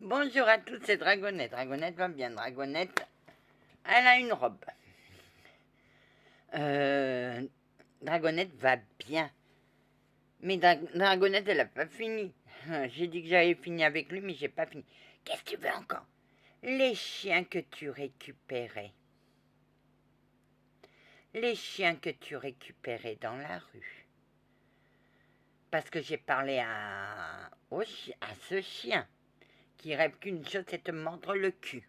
Bonjour à tous, c'est Dragonette. Dragonette va bien. Dragonette, elle a une robe. Dragonette va bien. Mais Dragonette, elle a pas fini. J'ai dit que j'avais fini avec lui, mais j'ai pas fini. Qu'est-ce que tu veux encore? Les chiens que tu récupérais. Les chiens que tu récupérais dans la rue. Parce que j'ai parlé à ce chien qui rêve qu'une chose, c'est te mordre le cul.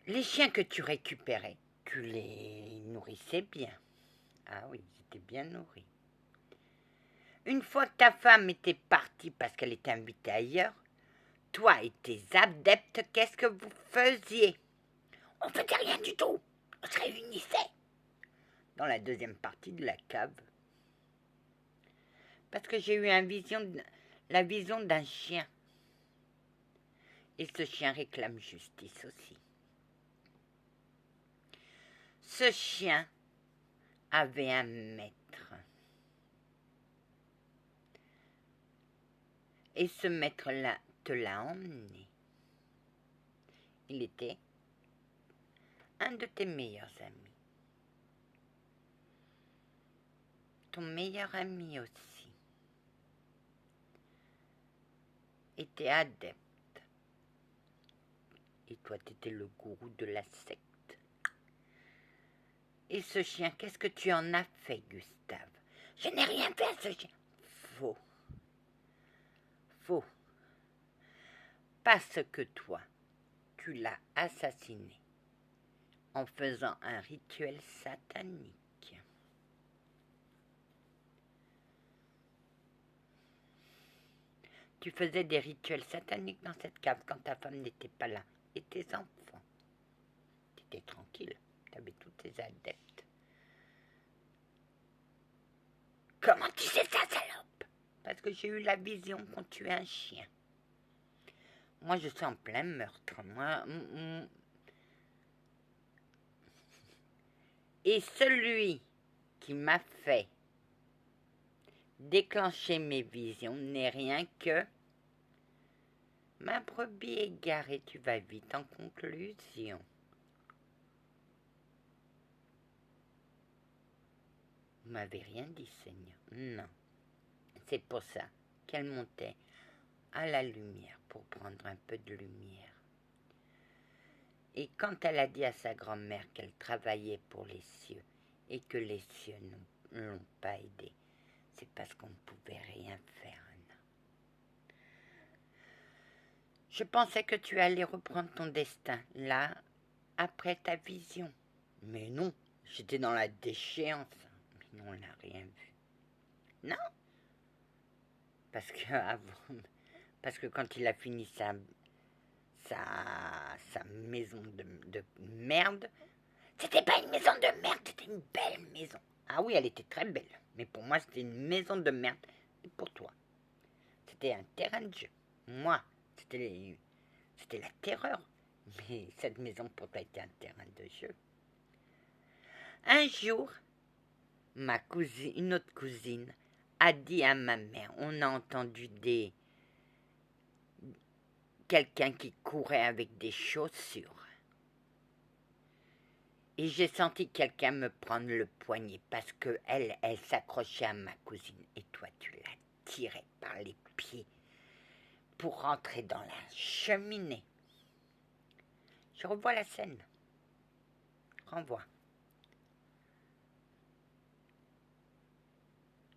Les chiens que tu récupérais, tu les nourrissais bien. Ah oui, ils étaient bien nourris. Une fois que ta femme était partie parce qu'elle était invitée ailleurs, toi et tes adeptes, qu'est-ce que vous faisiez? On faisait rien du tout. On se réunissait dans la deuxième partie de la cave. Parce que j'ai eu la vision d'un chien. Et ce chien réclame justice aussi. Ce chien avait un maître. Et ce maître-là te l'a emmené. Il était un de tes meilleurs amis. Ton meilleur ami aussi était adepte. Et toi, t'étais le gourou de la secte. Et ce chien, qu'est-ce que tu en as fait, Gustave? Je n'ai rien fait à ce chien. Faux. Faux. Parce que toi, tu l'as assassiné en faisant un rituel satanique. Tu faisais des rituels sataniques dans cette cave quand ta femme n'était pas là. Et tes enfants. Tu étais tranquille. Tu avais tous tes adeptes. Comment tu sais ça, salope? Parce que j'ai eu la vision qu'on tuait un chien. Moi, je suis en plein meurtre. Et celui qui m'a fait déclencher mes visions n'est rien que ma brebis égarée. Tu vas vite en conclusion. Vous m'avez rien dit, Seigneur. Non. C'est pour ça qu'elle montait à la lumière pour prendre un peu de lumière. Et quand elle a dit à sa grand-mère qu'elle travaillait pour les cieux et que les cieux ne l'ont pas aidée, c'est parce qu'on ne pouvait rien faire. Je pensais que tu allais reprendre ton destin, là, après ta vision. Mais non, j'étais dans la déchéance. Mais non, on n'a rien vu. Non, parce que quand il a fini sa maison de merde, c'était pas une maison de merde, c'était une belle maison. Ah oui, elle était très belle, mais pour moi, c'était une maison de merde. Et pour toi, c'était un terrain de jeu. Moi, c'était la terreur. Mais cette maison pour toi était un terrain de jeu. Un jour, une autre cousine, a dit à ma mère, on a entendu quelqu'un qui courait avec des chaussures. Et j'ai senti quelqu'un me prendre le poignet parce que elle s'accrochait à ma cousine. Et toi, tu l'as tirée par les pieds pour rentrer dans la cheminée. Je revois la scène. Renvoie.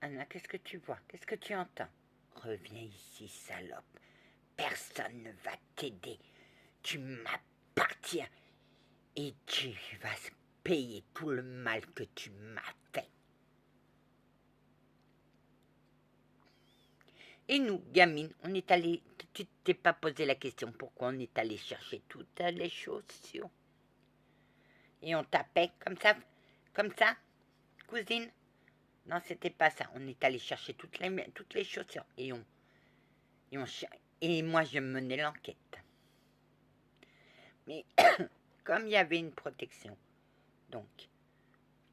Anna, qu'est-ce que tu vois? Qu'est-ce que tu entends? Reviens ici, salope. Personne ne va t'aider. Tu m'appartiens. Et tu vas payer tout le mal que tu m'as fait. Et nous, gamines, on est allé. Tu t'es pas posé la question pourquoi on est allé chercher toutes les chaussures. Et on tapait comme ça, cousine. Non, c'était pas ça. On est allé chercher toutes les chaussures. Et moi, je menais l'enquête. Mais comme il y avait une protection, donc,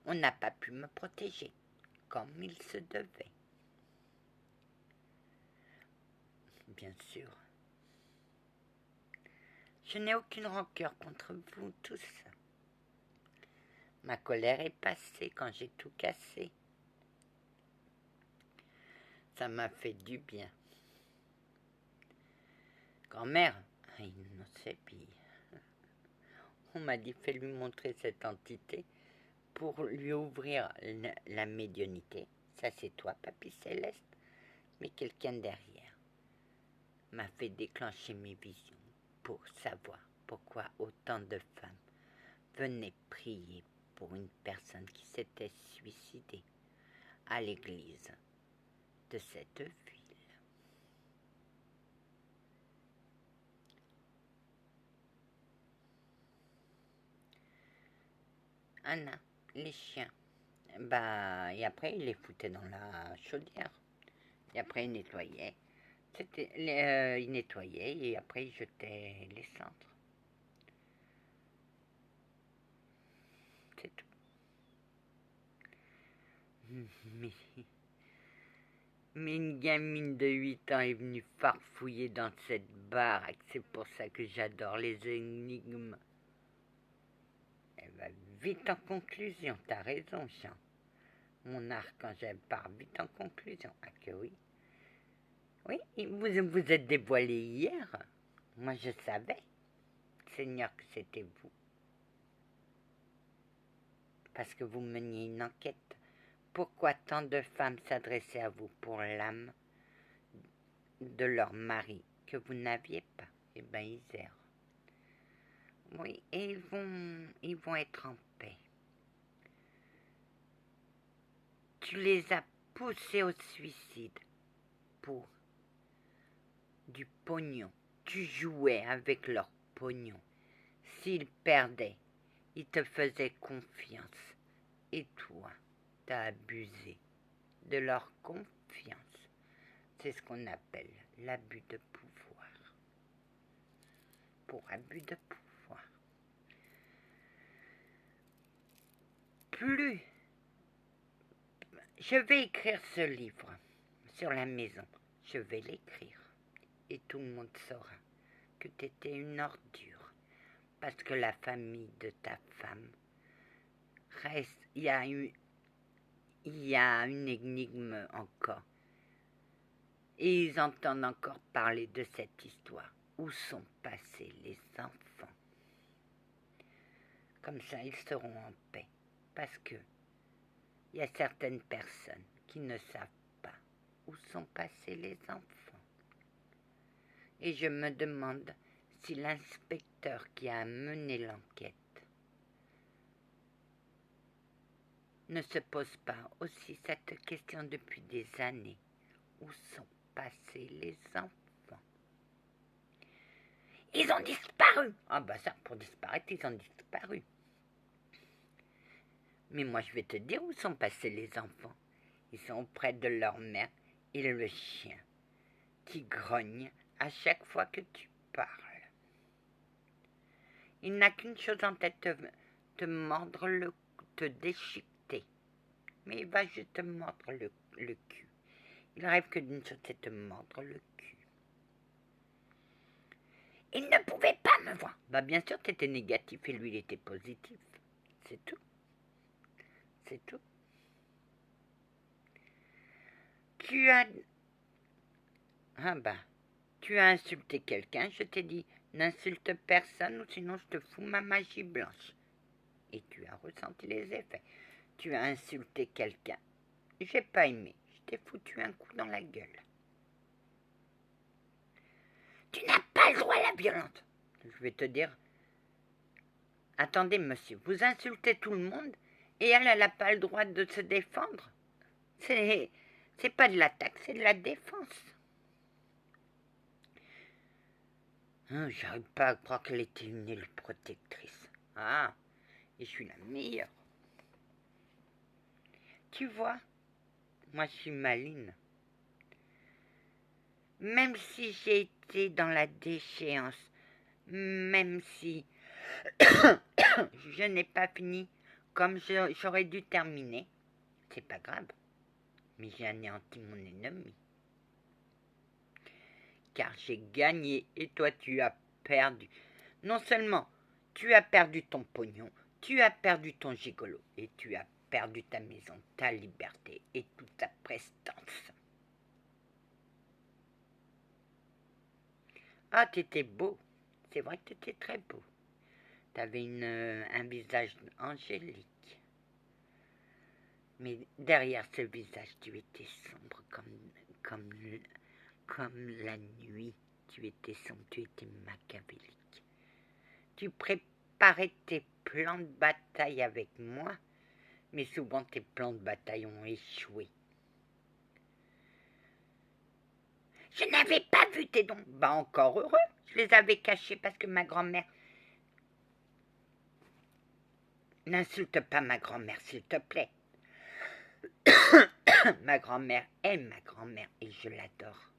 on n'a pas pu me protéger comme il se devait. bien sûr. Je n'ai aucune rancœur contre vous tous. Ma colère est passée quand j'ai tout cassé. Ça m'a fait du bien. Grand-mère, il ne sait pas. On m'a dit, fais lui montrer cette entité pour lui ouvrir la médiumnité. Ça, c'est toi, Papy Céleste. Mais quelqu'un derrière m'a fait déclencher mes visions pour savoir pourquoi autant de femmes venaient prier pour une personne qui s'était suicidée à l'église de cette ville. Anna, les chiens, et après il les foutait dans la chaudière. Et après il nettoyait. Il nettoyait et après il jetait les cendres. C'est tout. Mais une gamine de 8 ans est venue farfouiller dans cette baraque. C'est pour ça que j'adore les énigmes. Elle va vite en conclusion. T'as raison, Jean. Mon archange part vite en conclusion. Ah que oui. Oui, vous êtes dévoilé hier. Moi je savais, Seigneur, que c'était vous. Parce que vous meniez une enquête. Pourquoi tant de femmes s'adressaient à vous pour l'âme de leur mari que vous n'aviez pas? Eh bien, ils errent. Oui, et ils vont être en paix. Tu les as poussés au suicide pour du pognon. Tu jouais avec leur pognon. S'ils perdaient, ils te faisaient confiance. Et toi, t'as abusé de leur confiance. C'est ce qu'on appelle l'abus de pouvoir. Pour abus de pouvoir. Plus je vais écrire ce livre sur la maison. Je vais l'écrire. Et tout le monde saura que tu étais une ordure. Parce que la famille de ta femme reste. Il y a une énigme encore. Et ils entendent encore parler de cette histoire. Où sont passés les enfants? Comme ça, ils seront en paix. Parce que il y a certaines personnes qui ne savent pas où sont passés les enfants. Et je me demande si l'inspecteur qui a mené l'enquête ne se pose pas aussi cette question depuis des années. Où sont passés les enfants? Ils ont disparu. Ah bah ça, pour disparaître, ils ont disparu. Mais moi, je vais te dire où sont passés les enfants. Ils sont auprès de leur mère et le chien qui grogne à chaque fois que tu parles. Il n'a qu'une chose en tête, te mordre te déchiqueter. Mais il va juste te mordre le cul. Il rêve que d'une chose, c'est te mordre le cul. Il ne pouvait pas me voir. Bah bien sûr, tu étais négatif et lui, il était positif. C'est tout. C'est tout. Tu as insulté quelqu'un, je t'ai dit, n'insulte personne ou sinon je te fous ma magie blanche. Et tu as ressenti les effets. Tu as insulté quelqu'un. J'ai pas aimé. Je t'ai foutu un coup dans la gueule. Tu n'as pas le droit à la violence. Je vais te dire, attendez monsieur, vous insultez tout le monde et elle n'a pas le droit de se défendre. C'est pas de l'attaque, c'est de la défense. J'arrive pas à croire qu'elle était une élu protectrice. Ah, et je suis la meilleure. Tu vois, moi je suis maline. Même si j'ai été dans la déchéance, même si je n'ai pas fini comme j'aurais dû terminer, c'est pas grave. Mais j'ai anéanti mon ennemi. car j'ai gagné et toi tu as perdu. Non seulement tu as perdu ton pognon, tu as perdu ton gigolo et tu as perdu ta maison, ta liberté et toute ta prestance. Ah, t'étais beau. C'est vrai que t'étais très beau. T'avais un visage angélique. Mais derrière ce visage, tu étais sombre comme la nuit. Tu étais sombre, tu étais machiavélique. Tu préparais tes plans de bataille avec moi, mais souvent tes plans de bataille ont échoué. Je n'avais pas vu tes dons. Bah encore heureux, je les avais cachés parce que ma grand-mère... N'insulte pas ma grand-mère, s'il te plaît. Ma grand-mère est ma grand-mère et je l'adore.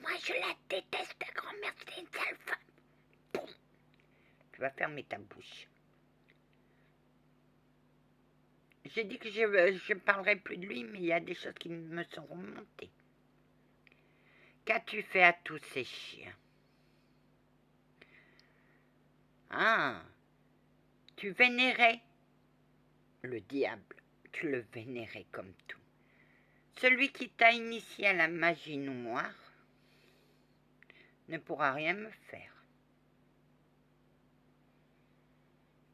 Moi, je la déteste, ta grand-mère, c'est une sale femme. Bon. Tu vas fermer ta bouche. J'ai dit que je ne parlerai plus de lui, mais il y a des choses qui me sont remontées. Qu'as-tu fait à tous ces chiens? Ah, tu vénérais le diable, tu le vénérais comme tout. Celui qui t'a initié à la magie noire ne pourra rien me faire.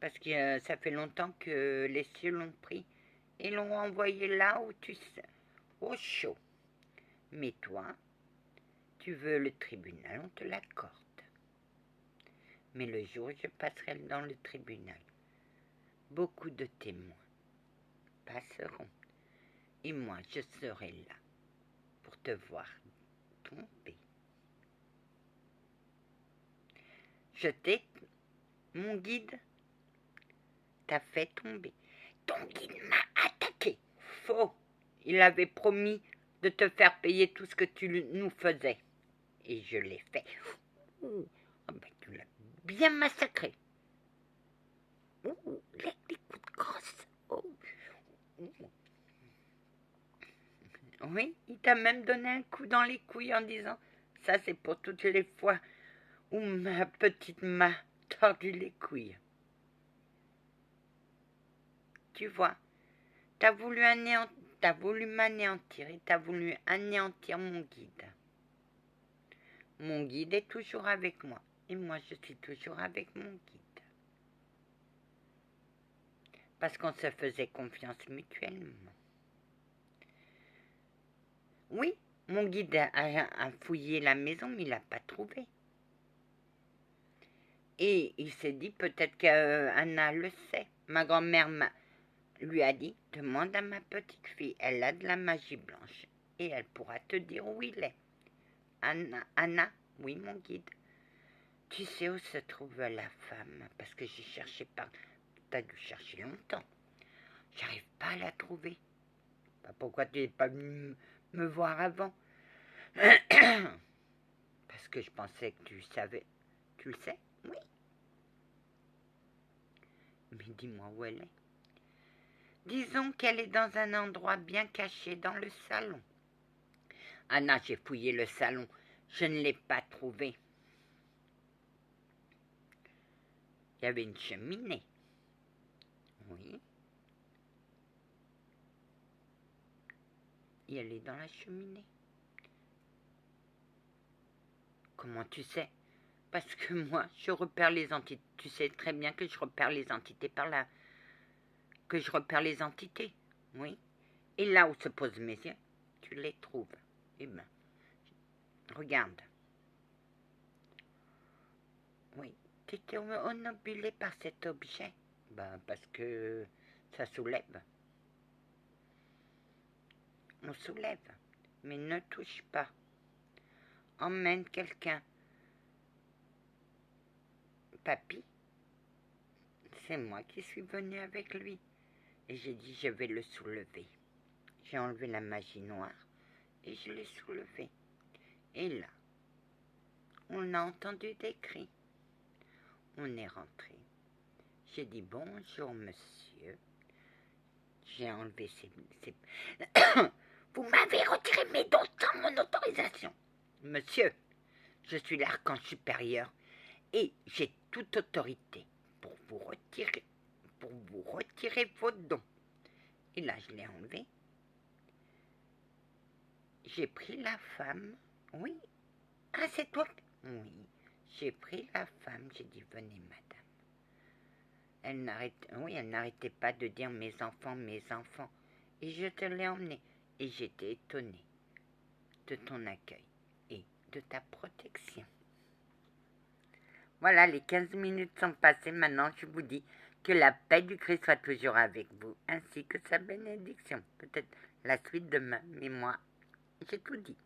Parce que ça fait longtemps que les cieux l'ont pris et l'ont envoyé là où tu sais, au chaud. Mais toi, tu veux le tribunal, on te l'accorde. Mais le jour où je passerai dans le tribunal, beaucoup de témoins passeront et moi je serai là pour te voir tomber. Mon guide t'a fait tomber. Ton guide m'a attaqué. Faux. Il avait promis de te faire payer tout ce que tu nous faisais. Et je l'ai fait. Oh, ben, tu l'as bien massacré. Oh, les coups de crosse. Oh. Oui, il t'a même donné un coup dans les couilles en disant « Ça, c'est pour toutes les fois où ma petite m'a tordu les couilles. » Tu vois, t'as voulu m'anéantir et t'as voulu anéantir mon guide. Mon guide est toujours avec moi et moi je suis toujours avec mon guide. Parce qu'on se faisait confiance mutuellement. Oui, mon guide a fouillé la maison mais il l'a pas trouvé. Et il s'est dit peut-être qu'Anna le sait. Ma grand-mère lui a dit « Demande à ma petite fille, elle a de la magie blanche et elle pourra te dire où il est. » Anna, oui mon guide. Tu sais où se trouve la femme? Parce que j'ai cherché T'as dû chercher longtemps. J'arrive pas à la trouver. Pourquoi tu n'es pas venu me voir avant? Parce que je pensais que tu savais. Tu le sais? Oui. Mais dis-moi où elle est. Disons qu'elle est dans un endroit bien caché dans le salon. Anna, j'ai fouillé le salon. Je ne l'ai pas trouvée. Il y avait une cheminée. Oui. Et elle est dans la cheminée. Comment tu sais? Parce que moi, je repère les entités. Tu sais très bien que je repère les entités que je repère les entités. Oui. Et là où se posent mes yeux, tu les trouves. Eh bien, regarde. Oui. Tu étais obnubilé par cet objet. Ben, parce que ça soulève. On soulève. Mais ne touche pas. Emmène quelqu'un. Papy, c'est moi qui suis venue avec lui. Et j'ai dit, je vais le soulever. J'ai enlevé la magie noire et je l'ai soulevé. Et là, on a entendu des cris. On est rentré. J'ai dit, bonjour monsieur. J'ai enlevé ces... Vous m'avez retiré mes dons sans mon autorisation. Monsieur, je suis l'archange supérieur et j'ai toute autorité pour vous retirer vos dons. Et là, je l'ai enlevé. J'ai pris la femme. Oui. Ah, c'est toi? Oui. J'ai pris la femme. J'ai dit, venez, madame. Elle n'arrêtait pas de dire mes enfants, mes enfants. Et je te l'ai emmenée. Et j'étais étonnée de ton accueil et de ta protection. Voilà, les 15 minutes sont passées. Maintenant, je vous dis que la paix du Christ soit toujours avec vous, ainsi que sa bénédiction. Peut-être la suite demain, mais moi, j'ai tout dit.